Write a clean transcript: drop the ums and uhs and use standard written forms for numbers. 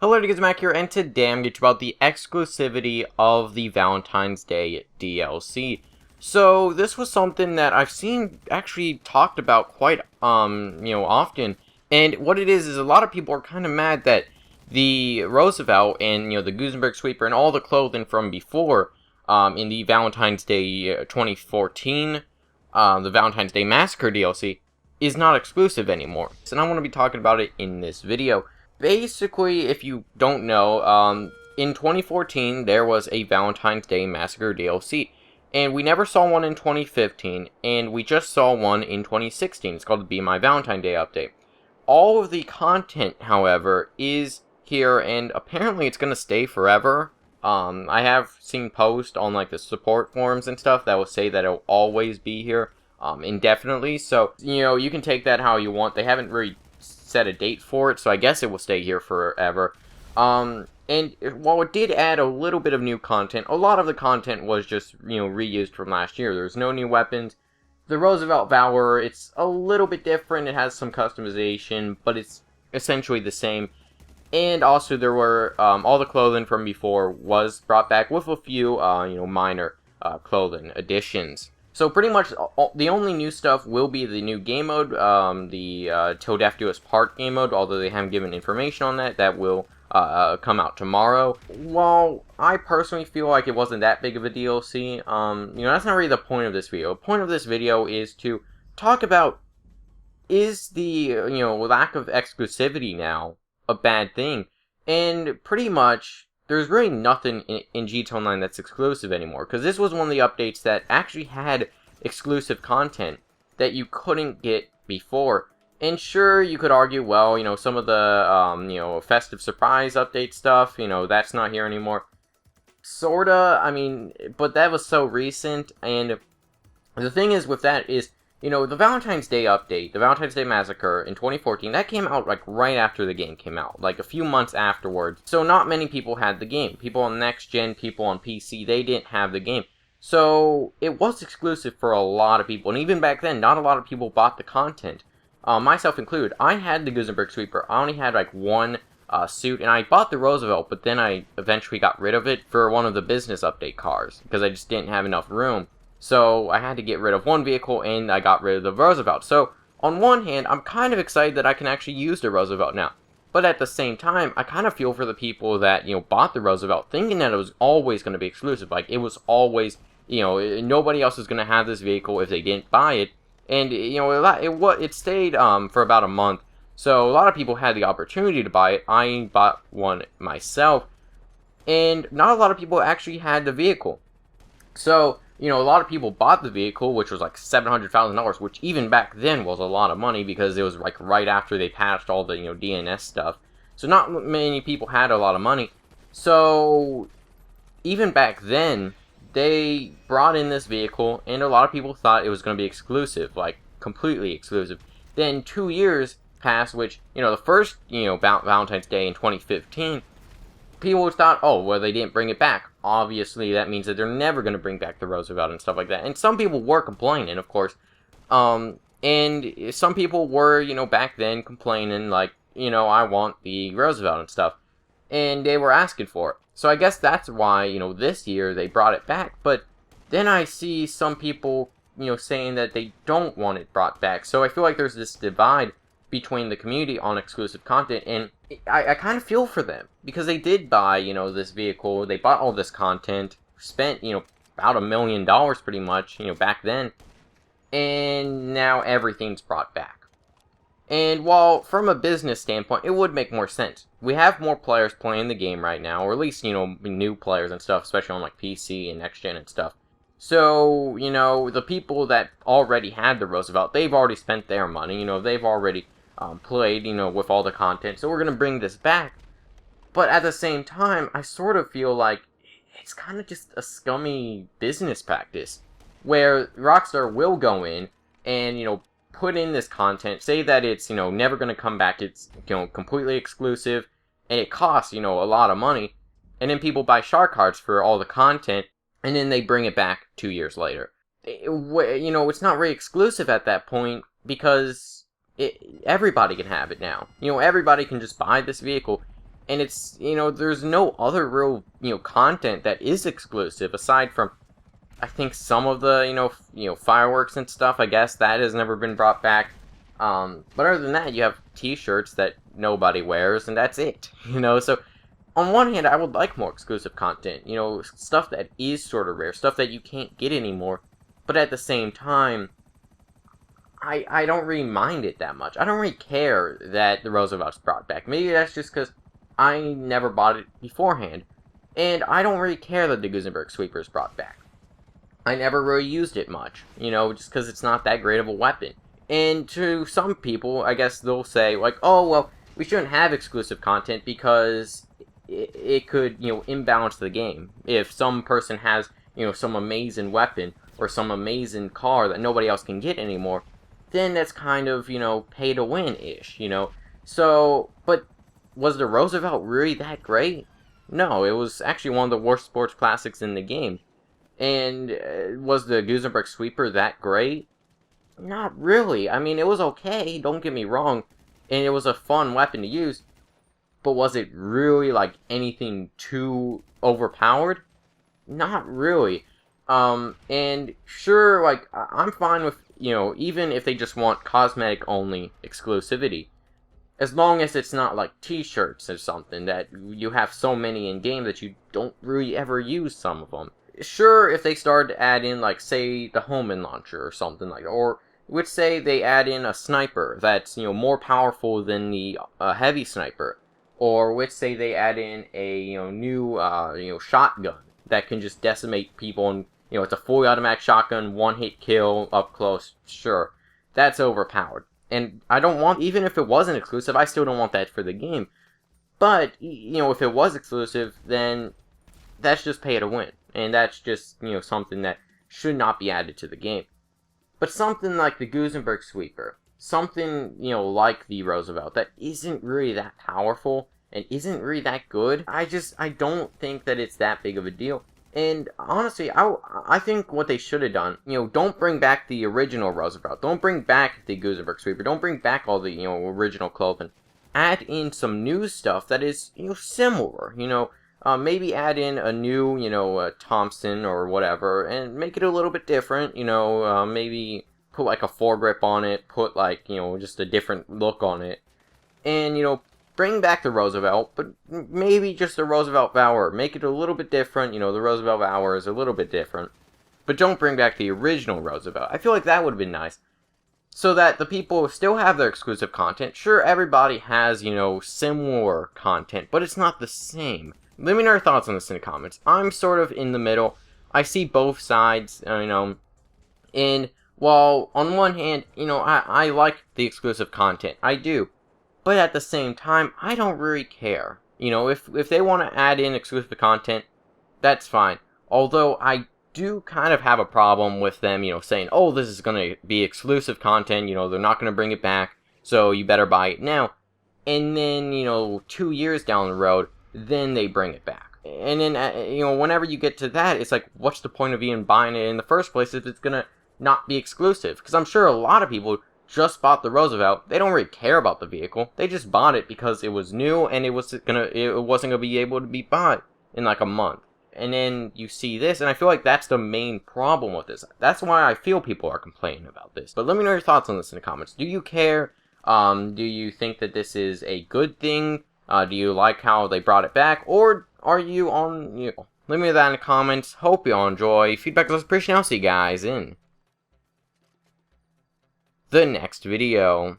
Hello, it's Mac here, and today I'm going to talk about the exclusivity of the Valentine's Day DLC. So, this was something that I've seen actually talked about quite, often. And what it is a lot of people are kind of mad that the Roosevelt and, the Gutenberg Sweeper and all the clothing from before, in the Valentine's Day 2014, the Valentine's Day Massacre DLC, is not exclusive anymore. And I want to be talking about it in this video. Basically, if you don't know, in 2014, there was a Valentine's Day Massacre DLC, and we never saw one in 2015, and we just saw one in 2016. It's called the Be My Valentine Day update. All of the content, however, is here, and apparently it's going to stay forever. I have seen posts on, like, the support forums and stuff that will say that it'll always be here, indefinitely, so, you can take that how you want. They haven't really set a date for it, so I guess it will stay here forever. And while it did add a little bit of new content, a lot of the content was just, reused from last year. There's no new weapons. The Roosevelt Valor, it's a little bit different. It has some customization, but it's essentially the same. And also there were, all the clothing from before was brought back with a few, minor, clothing additions. So pretty much the only new stuff will be the new game mode, the Till Death Do Us Part game mode, although they haven't given information on that. That will come out tomorrow. While I personally feel like it wasn't that big of a DLC, that's not really the point of this video. The point of this video is to talk about, is the, lack of exclusivity now a bad thing? And pretty much, there's really nothing in GTA Online that's exclusive anymore, because this was one of the updates that actually had exclusive content that you couldn't get before. And sure, you could argue, well, some of the, festive surprise update stuff, that's not here anymore. Sorta, but that was so recent, and the thing is with that is, the Valentine's Day update, the Valentine's Day Massacre in 2014, that came out, like, right after the game came out. Like, a few months afterwards. So not many people had the game. People on Next Gen, people on PC, they didn't have the game. So, it was exclusive for a lot of people. And even back then, not a lot of people bought the content. Myself included. I had the Gutenberg Sweeper. I only had, like, one suit. And I bought the Roosevelt, but then I eventually got rid of it for one of the business update cars. Because I just didn't have enough room. So, I had to get rid of one vehicle, and I got rid of the Roosevelt. So, on one hand, I'm kind of excited that I can actually use the Roosevelt now. But at the same time, I kind of feel for the people that, bought the Roosevelt, thinking that it was always going to be exclusive. Like, it was always, nobody else is going to have this vehicle if they didn't buy it. And, it stayed, for about a month. So, a lot of people had the opportunity to buy it. I bought one myself. And not a lot of people actually had the vehicle. So, a lot of people bought the vehicle, which was like $700,000, which even back then was a lot of money because it was like right after they patched all the, DNS stuff. So not many people had a lot of money. So even back then, they brought in this vehicle, and a lot of people thought it was going to be exclusive, like completely exclusive. Then 2 years passed, which, the first, Valentine's Day in 2015, people thought, oh, well, they didn't bring it back. Obviously, that means that they're never going to bring back the Roosevelt and stuff like that. And some people were complaining, of course. And some people were, back then complaining, like, I want the Roosevelt and stuff. And they were asking for it. So I guess that's why, this year they brought it back. But then I see some people, saying that they don't want it brought back. So I feel like there's this divide between the community on exclusive content, and I kind of feel for them, because they did buy, this vehicle, they bought all this content, spent, about $1 million pretty much, back then, and now everything's brought back. And while, from a business standpoint, it would make more sense. We have more players playing the game right now, or at least, new players and stuff, especially on, like, PC and Next Gen and stuff. So, the people that already had the Roosevelt, they've already spent their money, they've already played, with all the content, so we're going to bring this back. But at the same time, I sort of feel like it's kind of just a scummy business practice, where Rockstar will go in and, put in this content, say that it's, never going to come back, it's, completely exclusive, and it costs, a lot of money, and then people buy shark cards for all the content, and then they bring it back 2 years later. It's not really exclusive at that point, because everybody can have it now. Everybody can just buy this vehicle. And it's, there's no other real, content that is exclusive aside from, I think, some of the, fireworks and stuff. I guess that has never been brought back. But other than that, you have t-shirts that nobody wears, and that's it, so on one hand, I would like more exclusive content, stuff that is sort of rare, stuff that you can't get anymore, but at the same time, I don't really mind it that much. I don't really care that the Roosevelt's brought back. Maybe that's just because I never bought it beforehand, and I don't really care that the Gutenberg Sweeper's brought back. I never really used it much, just because it's not that great of a weapon. And to some people, I guess they'll say, like, oh, well, we shouldn't have exclusive content because it could, imbalance the game. If some person has, some amazing weapon or some amazing car that nobody else can get anymore, then that's kind of, pay to win-ish, So, but was the Roosevelt really that great? No, it was actually one of the worst sports classics in the game. And was the Gutenberg Sweeper that great? Not really. I mean, it was okay, don't get me wrong, and it was a fun weapon to use, but was it really, like, anything too overpowered? Not really. And sure, like, I'm fine with, even if they just want cosmetic-only exclusivity, as long as it's not, like, t-shirts or something, that you have so many in-game that you don't really ever use some of them. Sure, if they started to add in, like, say, the Homan launcher or something like that, or which say they add in a sniper that's, more powerful than the heavy sniper, or which say they add in a, new, shotgun that can just decimate people, and, it's a fully automatic shotgun, one-hit kill, up close, sure, that's overpowered. And I don't want, even if it wasn't exclusive, I still don't want that for the game. But, if it was exclusive, then that's just pay to win. And that's just, something that should not be added to the game. But something like the Gutenberg Sweeper, something, like the Roosevelt, that isn't really that powerful and isn't really that good, I don't think that it's that big of a deal. And honestly, I think what they should have done, don't bring back the original Roosevelt, don't bring back the Gutenberg Sweeper, don't bring back all the, original clothing. Add in some new stuff that is, similar, maybe add in a new, Thompson or whatever, and make it a little bit different, maybe put like a foregrip on it, put like, just a different look on it, and, bring back the Roosevelt, but maybe just the Roosevelt Valor, make it a little bit different, the Roosevelt Valor is a little bit different, but don't bring back the original Roosevelt. I feel like that would have been nice. So that the people still have their exclusive content. Sure, everybody has, similar content, but it's not the same. Let me know your thoughts on this in the comments. I'm sort of in the middle. I see both sides, and while on one hand, I like the exclusive content. I do. But at the same time, I don't really care. If they want to add in exclusive content, that's fine. Although I do kind of have a problem with them, saying, oh, this is going to be exclusive content, they're not going to bring it back, so you better buy it now. And then, 2 years down the road, then they bring it back. And then, whenever you get to that, it's like, what's the point of even buying it in the first place if it's going to not be exclusive? Because I'm sure a lot of people just bought the Roosevelt. They don't really care about the vehicle. They just bought it because it was new and it wasn't gonna be able to be bought in like a month. And then you see this, and I feel like that's the main problem with this. That's why I feel people are complaining about this. But let me know your thoughts on this in the comments. Do you care? Do you think that this is a good thing? Do you like how they brought it back? Or are you on, let me know that in the comments. Hope you all enjoy. Feedback is appreciated. I'll see you guys in the next video.